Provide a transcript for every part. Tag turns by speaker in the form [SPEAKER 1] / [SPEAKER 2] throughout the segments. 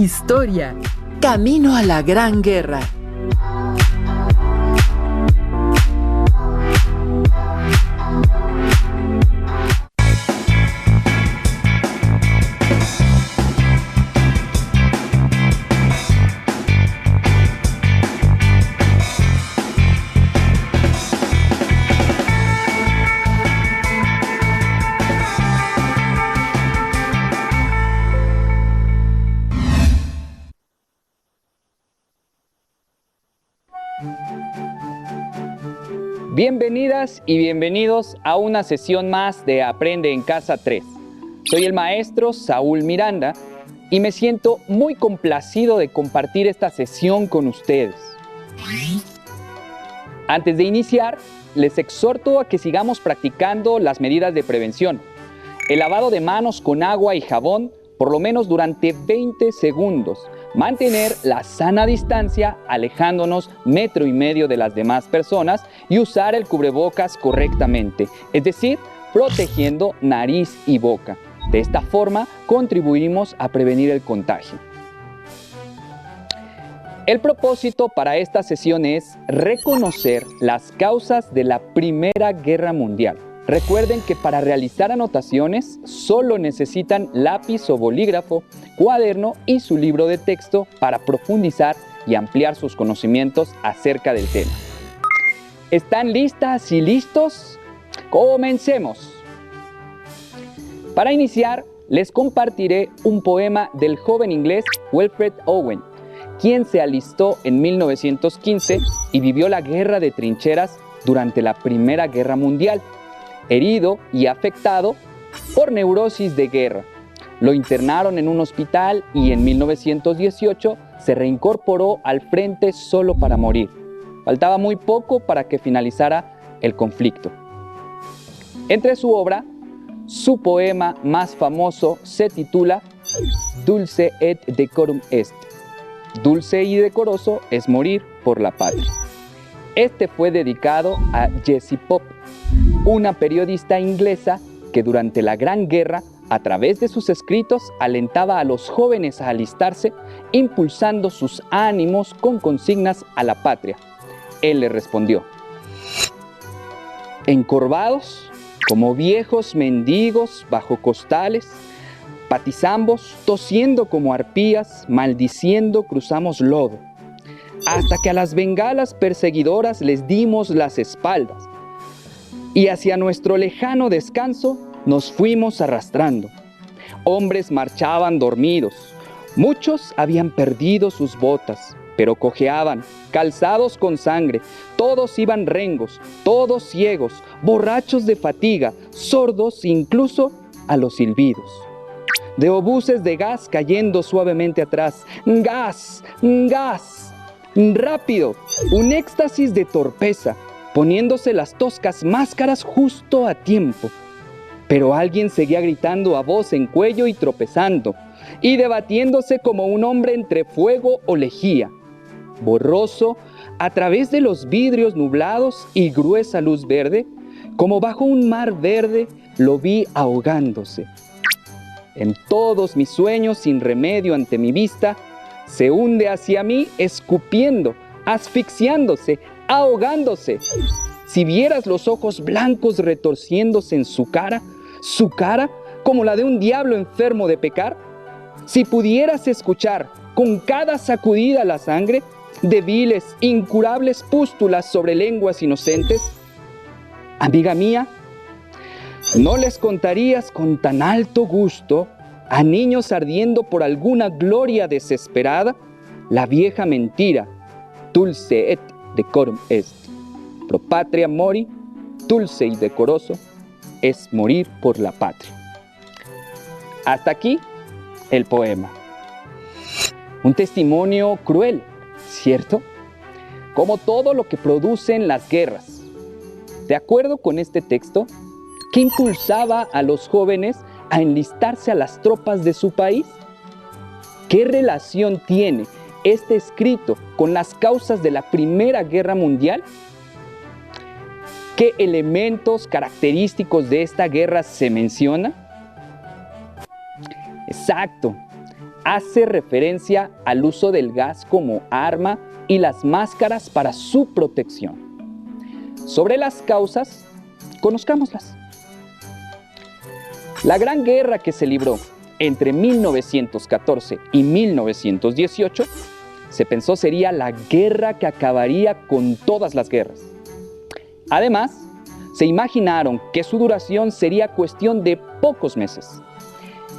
[SPEAKER 1] Historia. Camino a la Gran Guerra.
[SPEAKER 2] Bienvenidas y bienvenidos a una sesión más de Aprende en Casa 3. Soy el maestro Saúl Miranda y me siento muy complacido de compartir esta sesión con ustedes. Antes de iniciar, les exhorto a que sigamos practicando las medidas de prevención. El lavado de manos con agua y jabón por lo menos durante 20 segundos. Mantener la sana distancia, alejándonos 1,5 metros de las demás personas y usar el cubrebocas correctamente, es decir, protegiendo nariz y boca. De esta forma, contribuimos a prevenir el contagio. El propósito para esta sesión es reconocer las causas de la Primera Guerra Mundial. Recuerden que para realizar anotaciones solo necesitan lápiz o bolígrafo, cuaderno y su libro de texto para profundizar y ampliar sus conocimientos acerca del tema. ¿Están listas y listos? ¡Comencemos! Para iniciar, les compartiré un poema del joven inglés Wilfred Owen, quien se alistó en 1915 y vivió la guerra de trincheras durante la Primera Guerra Mundial. Herido y afectado por neurosis de guerra. Lo internaron en un hospital y en 1918 se reincorporó al frente solo para morir. Faltaba muy poco para que finalizara el conflicto. Entre su obra, su poema más famoso se titula Dulce et decorum est. Dulce y decoroso es morir por la patria. Este fue dedicado a Jessie Pope, una periodista inglesa que durante la Gran Guerra, a través de sus escritos, alentaba a los jóvenes a alistarse, impulsando sus ánimos con consignas a la patria. Él le respondió: encorvados, como viejos mendigos bajo costales, patizambos, tosiendo como arpías, maldiciendo cruzamos lodo, hasta que a las bengalas perseguidoras les dimos las espaldas, y hacia nuestro lejano descanso nos fuimos arrastrando. Hombres marchaban dormidos, muchos habían perdido sus botas, pero cojeaban, calzados con sangre, todos iban rengos, todos ciegos, borrachos de fatiga, sordos incluso a los silbidos. De obuses de gas cayendo suavemente atrás, ¡gas! ¡Gas! Rápido, un éxtasis de torpeza, poniéndose las toscas máscaras justo a tiempo. Pero alguien seguía gritando a voz en cuello y tropezando, y debatiéndose como un hombre entre fuego o lejía. Borroso, a través de los vidrios nublados y gruesa luz verde, como bajo un mar verde, lo vi ahogándose. En todos mis sueños, sin remedio ante mi vista, se hunde hacia mí escupiendo, asfixiándose, ahogándose. Si vieras los ojos blancos retorciéndose en su cara como la de un diablo enfermo de pecar, si pudieras escuchar con cada sacudida la sangre de viles, incurables pústulas sobre lenguas inocentes, amiga mía, no les contarías con tan alto gusto a niños ardiendo por alguna gloria desesperada la vieja mentira, dulce et decorum est. Pro patria mori, dulce y decoroso es morir por la patria. Hasta aquí el poema. Un testimonio cruel, ¿cierto? Como todo lo que producen las guerras. De acuerdo con este texto, ¿qué impulsaba a los jóvenes a enlistarse a las tropas de su país? ¿Qué relación tiene este escrito con las causas de la Primera Guerra Mundial? ¿Qué elementos característicos de esta guerra se menciona? Exacto, hace referencia al uso del gas como arma y las máscaras para su protección. Sobre las causas, conozcámoslas. La Gran Guerra que se libró entre 1914 y 1918 se pensó sería la guerra que acabaría con todas las guerras. Además, se imaginaron que su duración sería cuestión de pocos meses.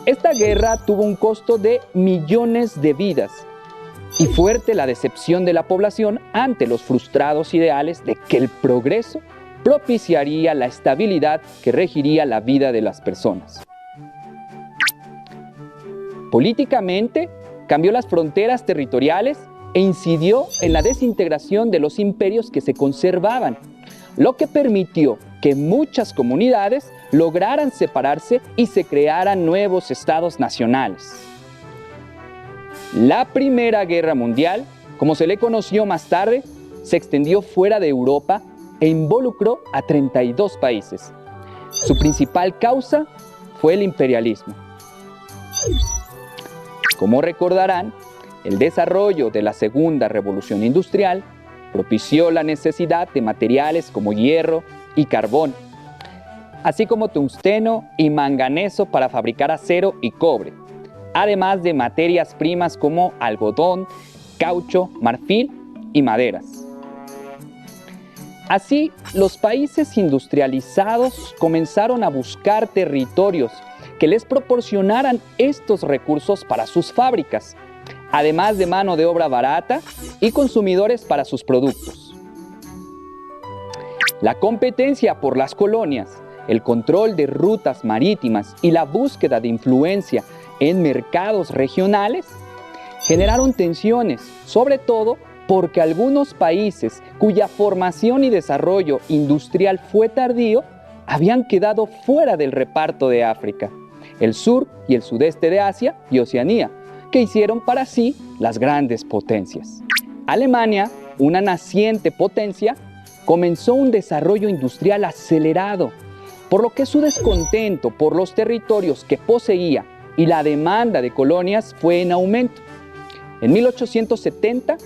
[SPEAKER 2] Esta guerra tuvo un costo de millones de vidas y fuerte la decepción de la población ante los frustrados ideales de que el progreso propiciaría la estabilidad que regiría la vida de las personas. Políticamente, cambió las fronteras territoriales e incidió en la desintegración de los imperios que se conservaban, lo que permitió que muchas comunidades lograran separarse y se crearan nuevos estados nacionales. La Primera Guerra Mundial, como se le conoció más tarde, se extendió fuera de Europa e involucró a 32 países. Su principal causa fue el imperialismo. Como recordarán, el desarrollo de la Segunda Revolución Industrial propició la necesidad de materiales como hierro y carbón, así como tungsteno y manganeso para fabricar acero y cobre, además de materias primas como algodón, caucho, marfil y maderas. Así, los países industrializados comenzaron a buscar territorios que les proporcionaran estos recursos para sus fábricas, además de mano de obra barata y consumidores para sus productos. La competencia por las colonias, el control de rutas marítimas y la búsqueda de influencia en mercados regionales generaron tensiones, sobre todo porque algunos países cuya formación y desarrollo industrial fue tardío habían quedado fuera del reparto de África, el sur y el sudeste de Asia y Oceanía, que hicieron para sí las grandes potencias. Alemania, una naciente potencia, comenzó un desarrollo industrial acelerado, por lo que su descontento por los territorios que poseía y la demanda de colonias fue en aumento. En 1870,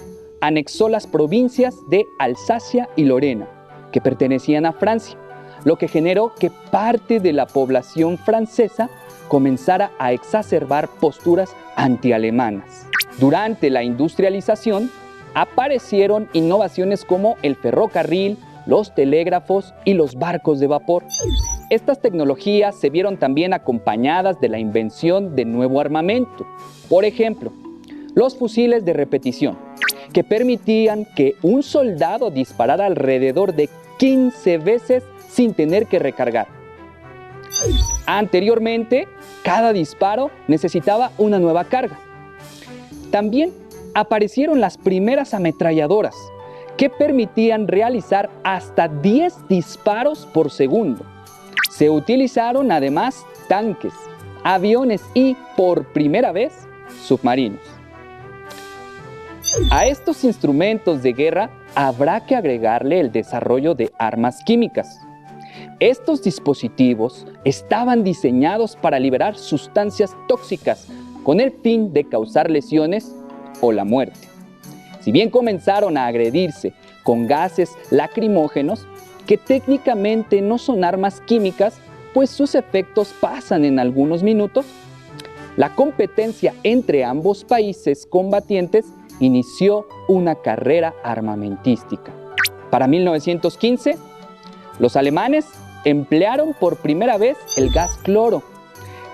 [SPEAKER 2] anexó las provincias de Alsacia y Lorena, que pertenecían a Francia, lo que generó que parte de la población francesa comenzara a exacerbar posturas antialemanas. Durante la industrialización, aparecieron innovaciones como el ferrocarril, los telégrafos y los barcos de vapor. Estas tecnologías se vieron también acompañadas de la invención de nuevo armamento. Por ejemplo, los fusiles de repetición, que permitían que un soldado disparara alrededor de 15 veces sin tener que recargar. Anteriormente, cada disparo necesitaba una nueva carga. También aparecieron las primeras ametralladoras, que permitían realizar hasta 10 disparos por segundo. Se utilizaron además tanques, aviones y, por primera vez, submarinos. A estos instrumentos de guerra habrá que agregarle el desarrollo de armas químicas. Estos dispositivos estaban diseñados para liberar sustancias tóxicas con el fin de causar lesiones o la muerte. Si bien comenzaron a agredirse con gases lacrimógenos, que técnicamente no son armas químicas, pues sus efectos pasan en algunos minutos, la competencia entre ambos países combatientes inició una carrera armamentística. Para 1915, los alemanes emplearon por primera vez el gas cloro,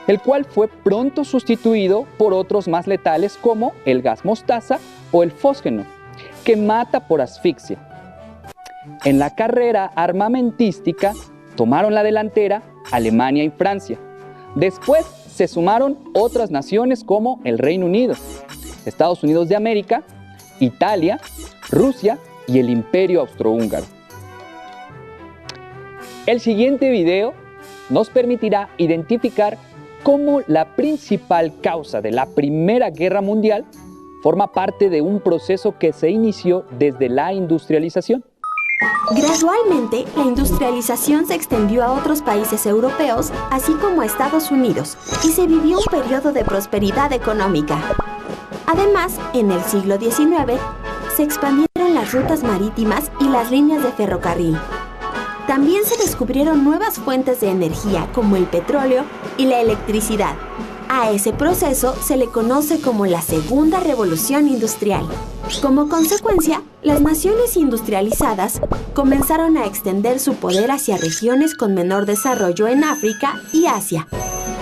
[SPEAKER 2] el cual fue pronto sustituido por otros más letales como el gas mostaza o el fósgeno, que mata por asfixia. En la carrera armamentística tomaron la delantera Alemania y Francia. Después se sumaron otras naciones como el Reino Unido, Estados Unidos de América, Italia, Rusia y el Imperio Austrohúngaro. El siguiente video nos permitirá identificar cómo la principal causa de la Primera Guerra Mundial forma parte de un proceso que se inició desde la industrialización.
[SPEAKER 3] Gradualmente, la industrialización se extendió a otros países europeos, así como a Estados Unidos, y se vivió un periodo de prosperidad económica. Además, en el siglo XIX, se expandieron las rutas marítimas y las líneas de ferrocarril. También se descubrieron nuevas fuentes de energía como el petróleo y la electricidad. A ese proceso se le conoce como la Segunda Revolución Industrial. Como consecuencia, las naciones industrializadas comenzaron a extender su poder hacia regiones con menor desarrollo en África y Asia,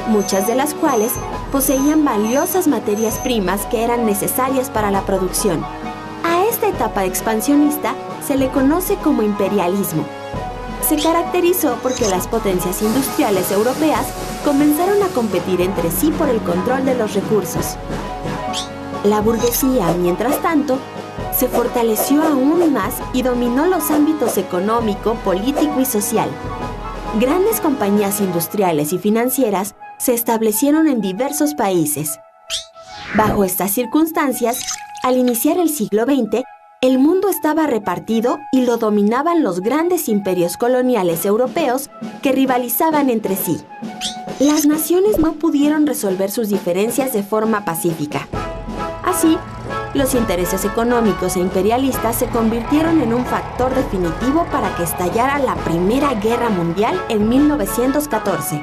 [SPEAKER 3] muchas de las cuales poseían valiosas materias primas que eran necesarias para la producción. A esta etapa expansionista se le conoce como imperialismo. Se caracterizó porque las potencias industriales europeas comenzaron a competir entre sí por el control de los recursos. La burguesía, mientras tanto, se fortaleció aún más y dominó los ámbitos económico, político y social. Grandes compañías industriales y financieras se establecieron en diversos países. Bajo estas circunstancias, al iniciar el siglo XX, el mundo estaba repartido y lo dominaban los grandes imperios coloniales europeos que rivalizaban entre sí. Las naciones no pudieron resolver sus diferencias de forma pacífica. Así, los intereses económicos e imperialistas se convirtieron en un factor definitivo para que estallara la Primera Guerra Mundial en 1914.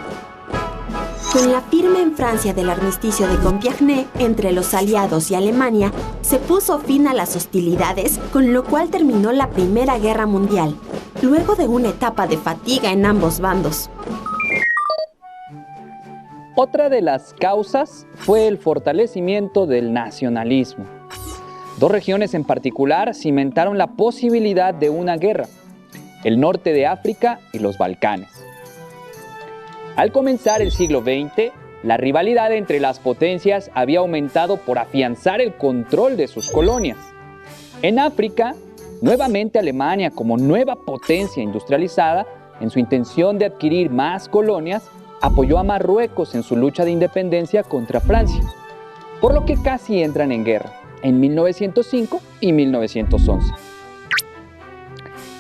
[SPEAKER 3] Con la firma en Francia del armisticio de Compiègne entre los aliados y Alemania, se puso fin a las hostilidades, con lo cual terminó la Primera Guerra Mundial, luego de una etapa de fatiga en ambos bandos.
[SPEAKER 2] Otra de las causas fue el fortalecimiento del nacionalismo. Dos regiones en particular cimentaron la posibilidad de una guerra: el norte de África y los Balcanes. Al comenzar el siglo XX, la rivalidad entre las potencias había aumentado por afianzar el control de sus colonias. En África, nuevamente Alemania, como nueva potencia industrializada, en su intención de adquirir más colonias, apoyó a Marruecos en su lucha de independencia contra Francia, por lo que casi entran en guerra en 1905 y 1911.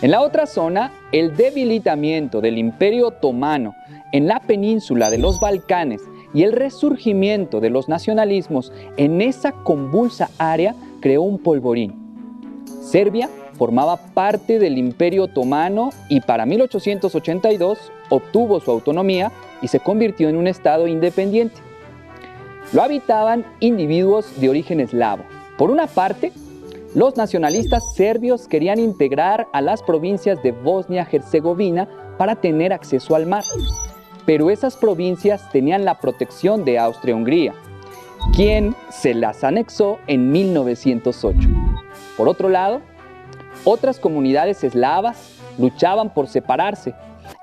[SPEAKER 2] En la otra zona, el debilitamiento del Imperio Otomano en la península de los Balcanes y el resurgimiento de los nacionalismos en esa convulsa área creó un polvorín. Serbia formaba parte del Imperio Otomano y para 1882 obtuvo su autonomía y se convirtió en un estado independiente. Lo habitaban individuos de origen eslavo. Por una parte, los nacionalistas serbios querían integrar a las provincias de Bosnia-Herzegovina para tener acceso al mar, pero esas provincias tenían la protección de Austria-Hungría, quien se las anexó en 1908. Por otro lado, otras comunidades eslavas luchaban por separarse,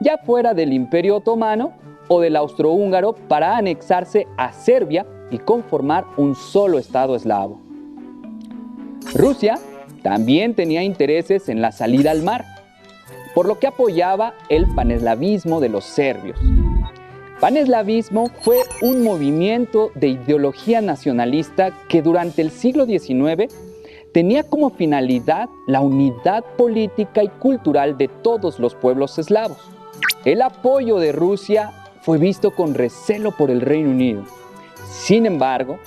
[SPEAKER 2] ya fuera del Imperio Otomano o del Austrohúngaro, para anexarse a Serbia y conformar un solo estado eslavo. Rusia también tenía intereses en la salida al mar, por lo que apoyaba el paneslavismo de los serbios. Paneslavismo fue un movimiento de ideología nacionalista que durante el siglo XIX tenía como finalidad la unidad política y cultural de todos los pueblos eslavos. El apoyo de Rusia fue visto con recelo por el Reino Unido. Sin embargo,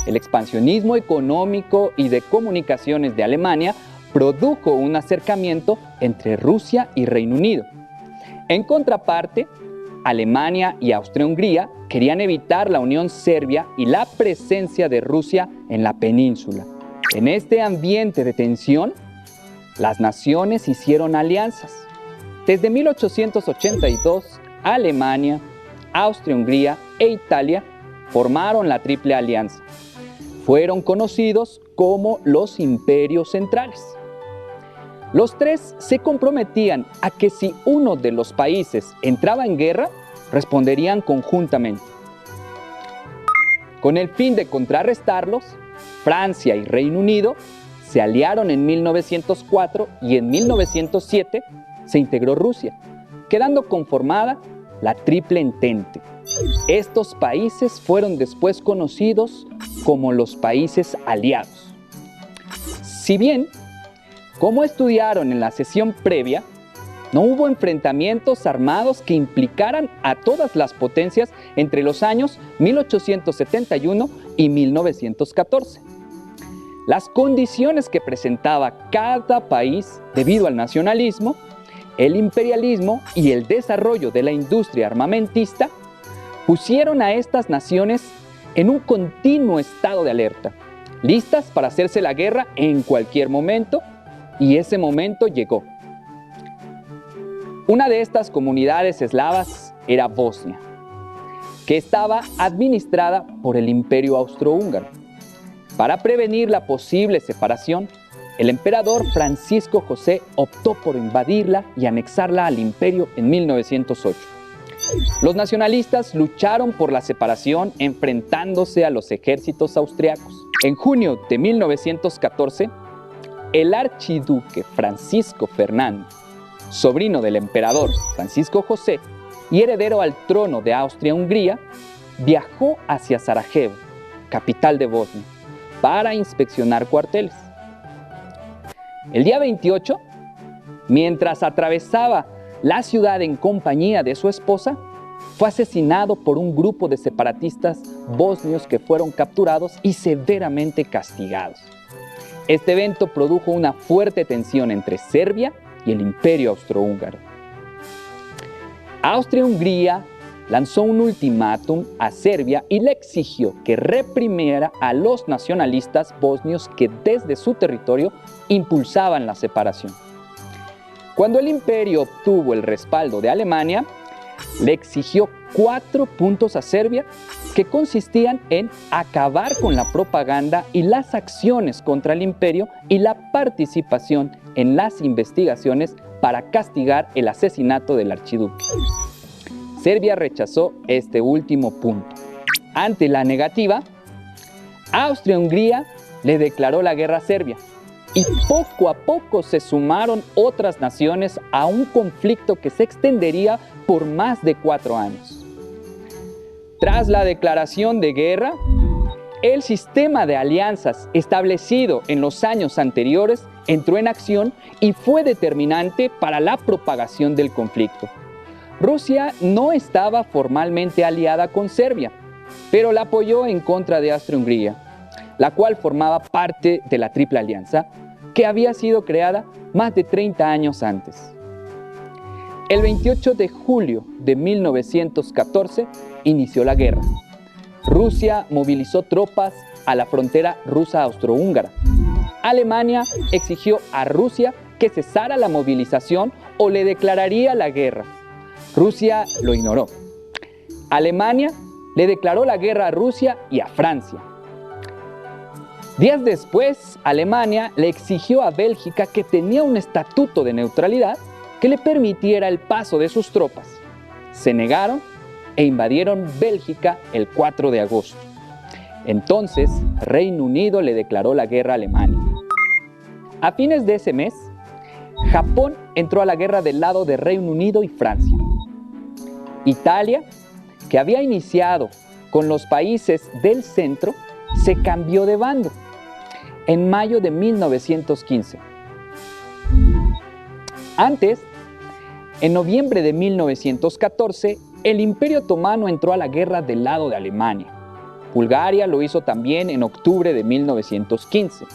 [SPEAKER 2] el expansionismo económico y de comunicaciones de Alemania produjo un acercamiento entre Rusia y Reino Unido. En contraparte, Alemania y Austria-Hungría querían evitar la unión serbia y la presencia de Rusia en la península. En este ambiente de tensión, las naciones hicieron alianzas. Desde 1882, Alemania, Austria-Hungría e Italia formaron la Triple Alianza. Fueron conocidos como los imperios centrales. Los tres se comprometían a que si uno de los países entraba en guerra, responderían conjuntamente. Con el fin de contrarrestarlos, Francia y Reino Unido se aliaron en 1904 y en 1907 se integró Rusia, quedando conformada la Triple Entente. Estos países fueron después conocidos como los países aliados. Si bien Como estudiaron en la sesión previa, no hubo enfrentamientos armados que implicaran a todas las potencias entre los años 1871 y 1914. Las condiciones que presentaba cada país debido al nacionalismo, el imperialismo y el desarrollo de la industria armamentista pusieron a estas naciones en un continuo estado de alerta, listas para hacerse la guerra en cualquier momento, y ese momento llegó. Una de estas comunidades eslavas era Bosnia, que estaba administrada por el Imperio Austrohúngaro. Para prevenir la posible separación, el emperador Francisco José optó por invadirla y anexarla al imperio en 1908. Los nacionalistas lucharon por la separación enfrentándose a los ejércitos austriacos. En junio de 1914, el archiduque Francisco Fernando, sobrino del emperador Francisco José y heredero al trono de Austria-Hungría, viajó hacia Sarajevo, capital de Bosnia, para inspeccionar cuarteles. El día 28, mientras atravesaba la ciudad en compañía de su esposa, fue asesinado por un grupo de separatistas bosnios que fueron capturados y severamente castigados. Este evento produjo una fuerte tensión entre Serbia y el Imperio Austrohúngaro. Austria-Hungría lanzó un ultimátum a Serbia y le exigió que reprimiera a los nacionalistas bosnios que desde su territorio impulsaban la separación. Cuando el imperio obtuvo el respaldo de Alemania, le exigió 4 puntos a Serbia que consistían en acabar con la propaganda y las acciones contra el imperio y la participación en las investigaciones para castigar el asesinato del archiduque. Serbia rechazó este último punto. Ante la negativa, Austria-Hungría le declaró la guerra a Serbia y poco a poco se sumaron otras naciones a un conflicto que se extendería por más de 4 años. Tras la declaración de guerra, el sistema de alianzas establecido en los años anteriores entró en acción y fue determinante para la propagación del conflicto. Rusia no estaba formalmente aliada con Serbia, pero la apoyó en contra de Austria-Hungría, la cual formaba parte de la Triple Alianza, que había sido creada más de 30 años antes. El 28 de julio de 1914 inició la guerra. Rusia movilizó tropas a la frontera rusa-austrohúngara. Alemania exigió a Rusia que cesara la movilización o le declararía la guerra. Rusia lo ignoró. Alemania le declaró la guerra a Rusia y a Francia. Días después, Alemania le exigió a Bélgica, que tenía un estatuto de neutralidad, que le permitiera el paso de sus tropas. Se negaron e invadieron Bélgica el 4 de agosto. Entonces, Reino Unido le declaró la guerra a Alemania. A fines de ese mes, Japón entró a la guerra del lado de Reino Unido y Francia. Italia, que había iniciado con los países del centro, se cambió de bando en mayo de 1915. Antes, en noviembre de 1914, el Imperio Otomano entró a la guerra del lado de Alemania. Bulgaria lo hizo también en octubre de 1915.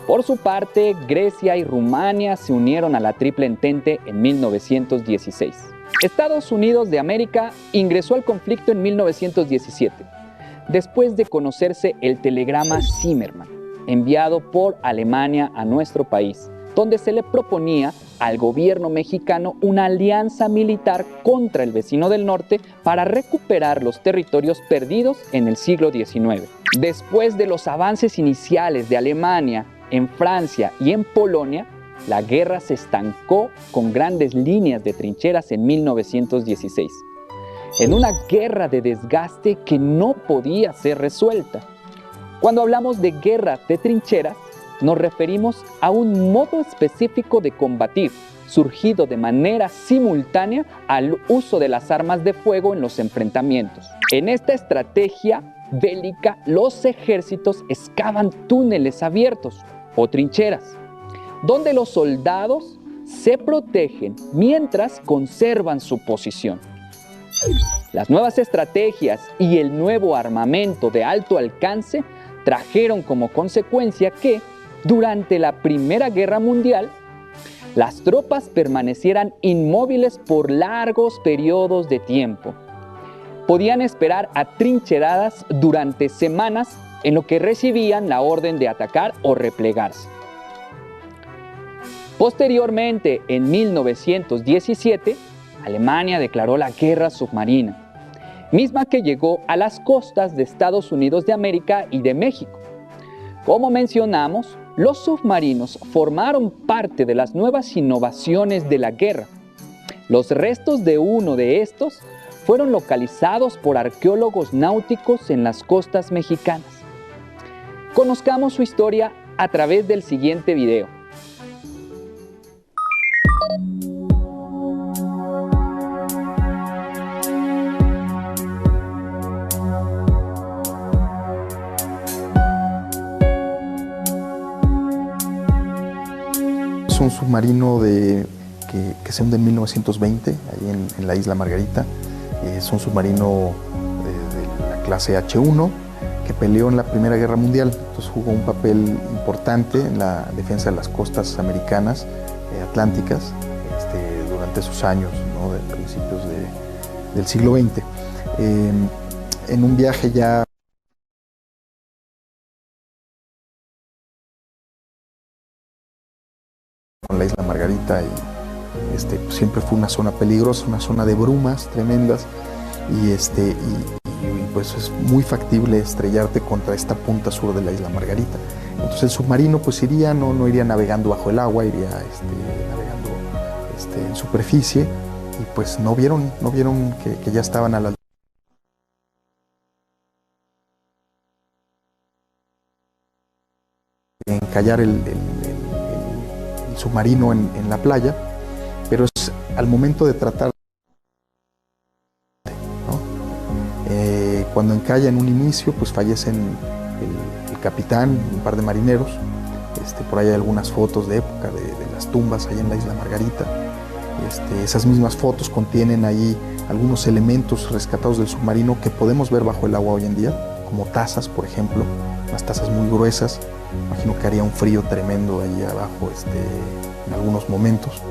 [SPEAKER 2] Por su parte, Grecia y Rumania se unieron a la Triple Entente en 1916. Estados Unidos de América ingresó al conflicto en 1917, después de conocerse el telegrama Zimmermann, enviado por Alemania a nuestro país, donde se le proponía al gobierno mexicano una alianza militar contra el vecino del norte para recuperar los territorios perdidos en el siglo XIX. Después de los avances iniciales de Alemania en Francia y en Polonia, la guerra se estancó con grandes líneas de trincheras en 1916, en una guerra de desgaste que no podía ser resuelta. Cuando hablamos de guerra de trincheras, nos referimos a un modo específico de combatir, surgido de manera simultánea al uso de las armas de fuego en los enfrentamientos. En esta estrategia bélica, los ejércitos excavan túneles abiertos o trincheras, donde los soldados se protegen mientras conservan su posición. Las nuevas estrategias y el nuevo armamento de alto alcance trajeron como consecuencia que, durante la Primera Guerra Mundial, las tropas permanecieran inmóviles por largos periodos de tiempo. Podían esperar atrincheradas durante semanas en lo que recibían la orden de atacar o replegarse. Posteriormente, en 1917, Alemania declaró la guerra submarina, misma que llegó a las costas de Estados Unidos de América y de México. Como mencionamos, los submarinos formaron parte de las nuevas innovaciones de la guerra. Los restos de uno de estos fueron localizados por arqueólogos náuticos en las costas mexicanas. Conozcamos su historia a través del siguiente video.
[SPEAKER 4] Es un submarino que se hunde en 1920, ahí en la isla Margarita. Es un submarino de la clase H1 que peleó en la Primera Guerra Mundial. Entonces jugó un papel importante en la defensa de las costas americanas, atlánticas, durante esos años, ¿no?, de principios del siglo XX. En un viaje ya con la isla Margarita, y siempre fue una zona peligrosa, una zona de brumas tremendas, y pues es muy factible estrellarte contra esta punta sur de la isla Margarita. Entonces el submarino pues no iría navegando bajo el agua, iría navegando en superficie, y pues no vieron que ya estaban a la encallar el submarino en la playa, pero es al momento de tratar, ¿no? Cuando encalla en un inicio, pues fallecen el capitán, un par de marineros. Por ahí hay algunas fotos de época de las tumbas ahí en la isla Margarita. Esas mismas fotos contienen ahí algunos elementos rescatados del submarino que podemos ver bajo el agua hoy en día, como tazas, por ejemplo, unas tazas muy gruesas. Imagino que haría un frío tremendo ahí abajo en algunos momentos.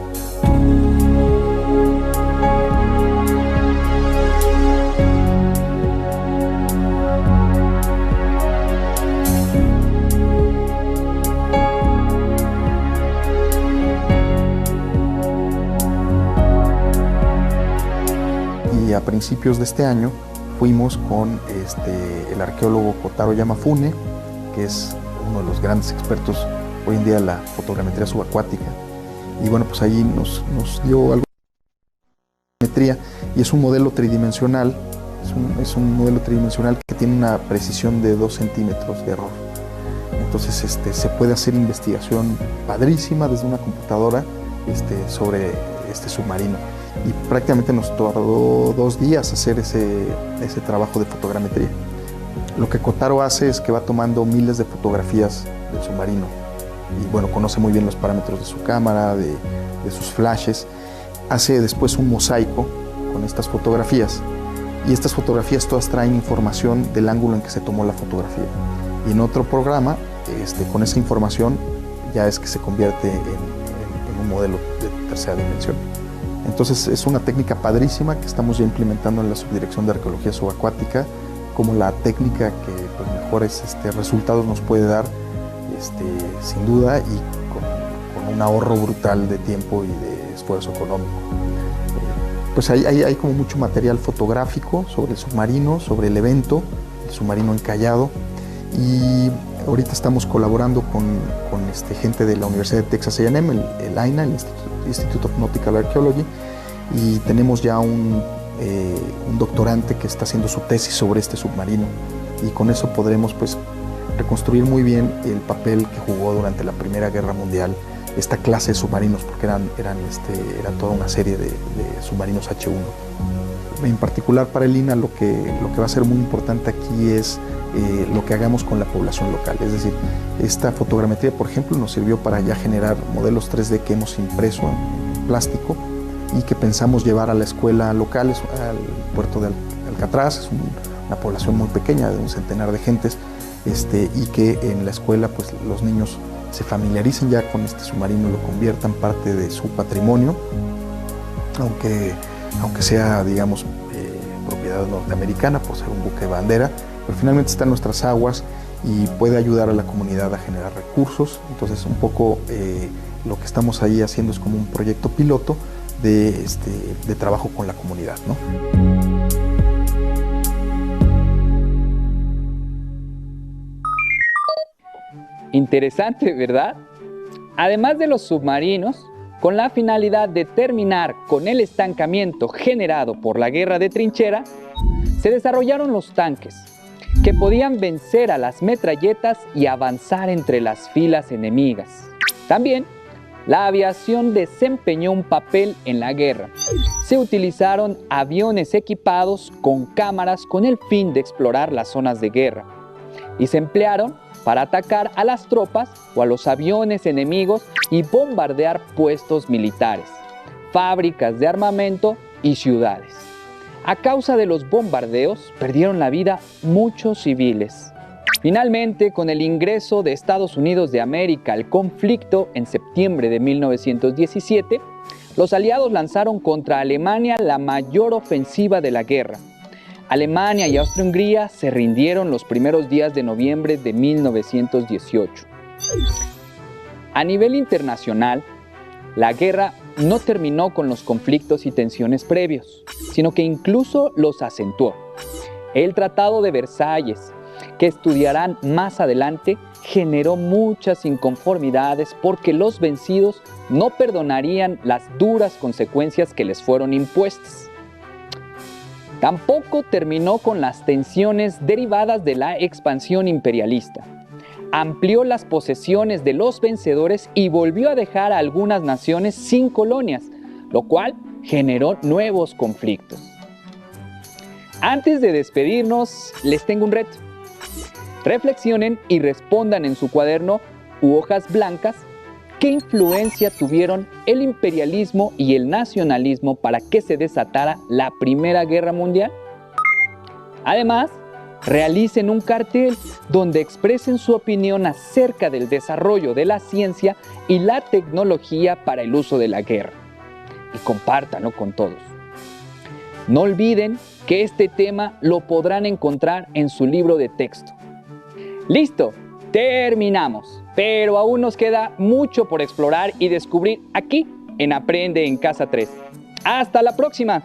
[SPEAKER 4] Y a principios de este año fuimos con el arqueólogo Kotaro Yamafune, que es uno de los grandes expertos hoy en día en la fotogrametría subacuática. Y bueno, pues ahí nos dio algo de fotogrametría, y es un modelo tridimensional, es un modelo tridimensional que tiene una precisión de 2 centímetros de error. Entonces se puede hacer investigación padrísima desde una computadora sobre este submarino. Y prácticamente nos tardó 2 días hacer ese trabajo de fotogrametría. Lo que Kotaro hace es que va tomando miles de fotografías del submarino, y bueno, conoce muy bien los parámetros de su cámara, de sus flashes. Hace después un mosaico con estas fotografías, y estas fotografías todas traen información del ángulo en que se tomó la fotografía. Y en otro programa, con esa información, ya es que se convierte en un modelo de tercera dimensión. Entonces es una técnica padrísima que estamos ya implementando en la Subdirección de Arqueología Subacuática, como la técnica que pues, mejores resultados nos puede dar, sin duda, y con un ahorro brutal de tiempo y de esfuerzo económico. Pues hay como mucho material fotográfico sobre el submarino, sobre el evento, el submarino encallado, y ahorita estamos colaborando con gente de la Universidad de Texas A&M, el AINA, el Institute of Nautical Archaeology, y tenemos ya un doctorante que está haciendo su tesis sobre este submarino, y con eso podremos pues reconstruir muy bien el papel que jugó durante la Primera Guerra Mundial esta clase de submarinos, porque era toda una serie de submarinos H1. En particular para el INAH lo que va a ser muy importante aquí es lo que hagamos con la población local. Es decir, esta fotogrametría, por ejemplo, nos sirvió para ya generar modelos 3D que hemos impreso en plástico y que pensamos llevar a la escuela local, al puerto de Alcatraz. Es una población muy pequeña, de un centenar de gentes, y que en la escuela pues, los niños se familiaricen ya con este submarino, lo conviertan parte de su patrimonio, aunque sea, digamos, propiedad norteamericana por ser un buque bandera, pero finalmente está en nuestras aguas y puede ayudar a la comunidad a generar recursos. Entonces, un poco lo que estamos ahí haciendo es como un proyecto piloto de trabajo con la comunidad, ¿no?
[SPEAKER 2] Interesante, ¿verdad? Además de los submarinos, con la finalidad de terminar con el estancamiento generado por la guerra de trinchera, se desarrollaron los tanques, que podían vencer a las metralletas y avanzar entre las filas enemigas. También, la aviación desempeñó un papel en la guerra. Se utilizaron aviones equipados con cámaras con el fin de explorar las zonas de guerra, y se emplearon para atacar a las tropas o a los aviones enemigos y bombardear puestos militares, fábricas de armamento y ciudades. A causa de los bombardeos, perdieron la vida muchos civiles. Finalmente, con el ingreso de Estados Unidos de América al conflicto en septiembre de 1917, los aliados lanzaron contra Alemania la mayor ofensiva de la guerra. Alemania y Austria-Hungría se rindieron los primeros días de noviembre de 1918. A nivel internacional, la guerra no terminó con los conflictos y tensiones previos, sino que incluso los acentuó. El Tratado de Versalles, que estudiarán más adelante, generó muchas inconformidades porque los vencidos no perdonarían las duras consecuencias que les fueron impuestas. Tampoco terminó con las tensiones derivadas de la expansión imperialista. Amplió las posesiones de los vencedores y volvió a dejar a algunas naciones sin colonias, lo cual generó nuevos conflictos. Antes de despedirnos, les tengo un reto. Reflexionen y respondan en su cuaderno u hojas blancas qué influencia tuvieron el imperialismo y el nacionalismo para que se desatara la Primera Guerra Mundial. Además, realicen un cartel donde expresen su opinión acerca del desarrollo de la ciencia y la tecnología para el uso de la guerra. Y compártanlo con todos. No olviden que este tema lo podrán encontrar en su libro de texto. ¡Listo! Terminamos, pero aún nos queda mucho por explorar y descubrir aquí en Aprende en Casa 3. ¡Hasta la próxima!